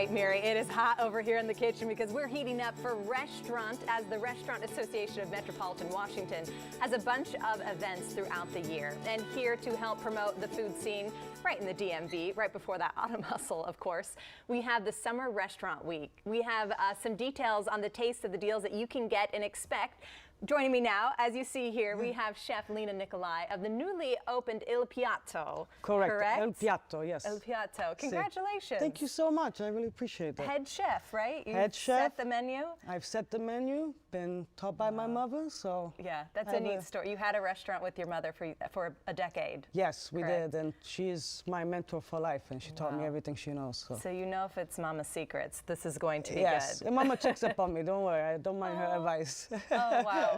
Right, Mary, it is hot over here in the kitchen because we're heating up for Restaurant, as the Restaurant Association of Metropolitan Washington has a bunch of events throughout the year. And here to help promote the food scene right in the DMV, right before that autumn hustle, of course, we have the Summer Restaurant Week. We have some details on the taste of the deals that you can get and expect. Joining me now, as you see here, we have Chef Lena Nicolai of the newly opened Il Piatto. Correct. Il Piatto, yes. Il Piatto. Congratulations. Thank you so much. I really appreciate that. Head chef, right? Head chef. Set the menu? I've set the menu, been taught by my mother, so. Yeah, that's a neat story. You had a restaurant with your mother for a decade. Yes, we did, and she's my mentor for life, and she taught me everything she knows. So you know if it's Mama's secrets, this is going to be good. And Mama checks up on me, don't worry, I don't mind her advice. Oh, wow.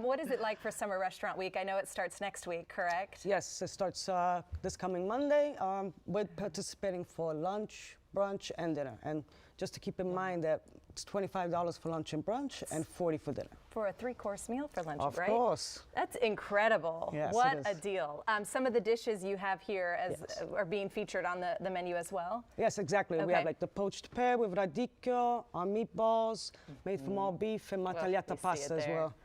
What is it like for Summer Restaurant Week? I know it starts next week, correct? Yes, it starts this coming Monday. We're participating for lunch, brunch, and dinner. And just to keep in mind that it's $25 for lunch and brunch and $40 for dinner. For a 3-course meal for lunch, right? Of course. That's incredible. Yes, what a deal. Some of the dishes you have here are being featured on the menu as well? Yes, exactly. Okay. We have like the poached pear with radicchio, our meatballs, made from all beef, and tagliata pasta as well.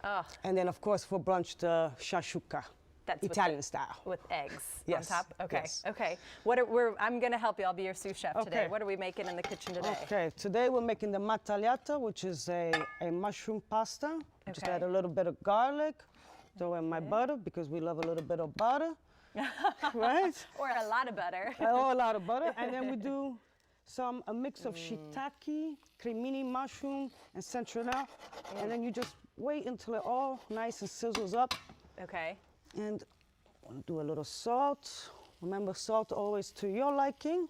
Oh. And then, of course, for brunch, the shashuka. That's Italian style. With eggs on top? Okay. Yes. Okay. I'm going to help you. I'll be your sous chef today. What are we making in the kitchen today? Okay. Today we're making the tagliata, which is a mushroom pasta. Just add a little bit of garlic. Throw in my butter because we love a little bit of butter. Right? Or a lot of butter. Or a lot of butter. And then we do a mix of shiitake, cremini mushroom, and centinelle. And then you just wait until it all nice and sizzles up. Okay. And we'll do a little salt. Remember, salt always to your liking.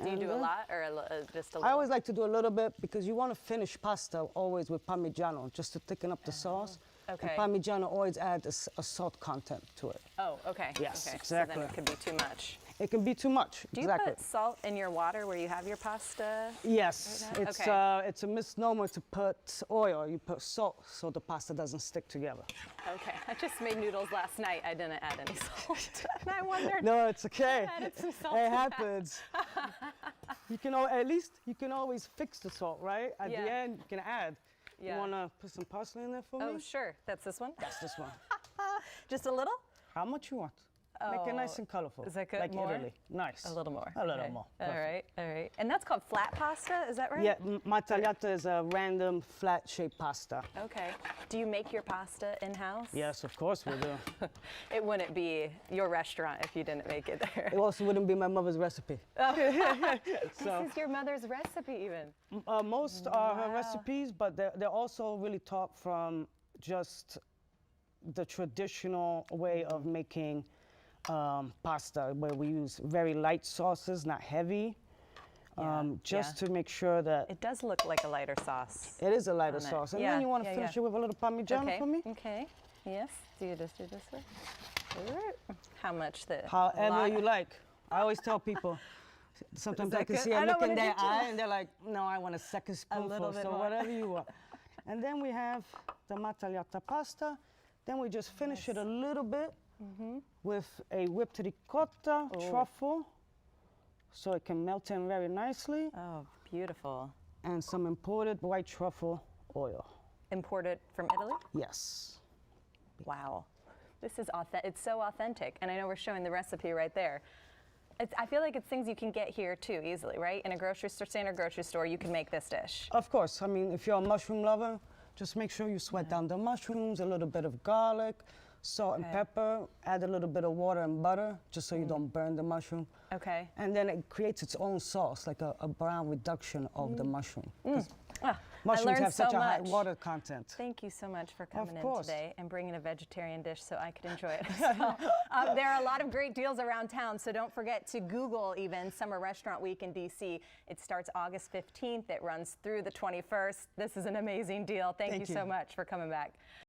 Do you do a lot or just a little? I always like to do a little bit because you want to finish pasta always with Parmigiano, just to thicken up the sauce. Okay. And Parmigiano always adds a salt content to it. Oh, okay. Yes, okay. exactly. So then it could be too much. It can be too much. Do you put salt in your water where you have your pasta? Yes, it's a misnomer to put oil. You put salt so the pasta doesn't stick together. Okay, I just made noodles last night. I didn't add any salt, and I wondered. No, it's okay. I added some salt. It happens. You can at least you can always fix the salt, right? At the end, you can add. You want to put some parsley in there for me? Oh, sure. That's this one? That's this one. Just a little? How much you want? Make it nice and colorful. Is that good? Like more? Italy. Nice. A little more. A little more. All right, all right. And that's called flat pasta, is that right? Yeah, tagliata is a random flat-shaped pasta. Okay. Do you make your pasta in-house? Yes, of course we do. It wouldn't be your restaurant if you didn't make it there. It also wouldn't be my mother's recipe. Oh. This is your mother's recipe even? Most are her recipes, but they're also really taught from just the traditional way of making pasta, where we use very light sauces, not heavy, just to make sure that... It does look like a lighter sauce. It is a lighter sauce. And then you want to finish it with a little Parmigiano for me? Okay, yes. Do you just do this way? How much? However you like. I always tell people, sometimes I can see a look in their eye and they're like, no, I want a second spoonful, so whatever you want. And then we have the tagliata pasta. Then we just finish it a little bit with a whipped ricotta truffle, so it can melt in very nicely. Oh, beautiful. And some imported white truffle oil. Imported from Italy? Yes. Wow. This is it's so authentic. And I know we're showing the recipe right there. I feel like it's things you can get here too easily, right? In a grocery store, standard grocery store, you can make this dish. Of course. I mean, if you're a mushroom lover, just make sure you sweat down the mushrooms, a little bit of garlic, salt and pepper, add a little bit of water and butter, just so you don't burn the mushroom. Okay. And then it creates its own sauce, like a brown reduction of the mushroom. Mushrooms have such a high water content. Thank you so much for coming in today and bringing a vegetarian dish so I could enjoy it. So, there are a lot of great deals around town, so don't forget to Google even Summer Restaurant Week in DC. It starts August 15th. It runs through the 21st. This is an amazing deal. Thank you so much for coming back.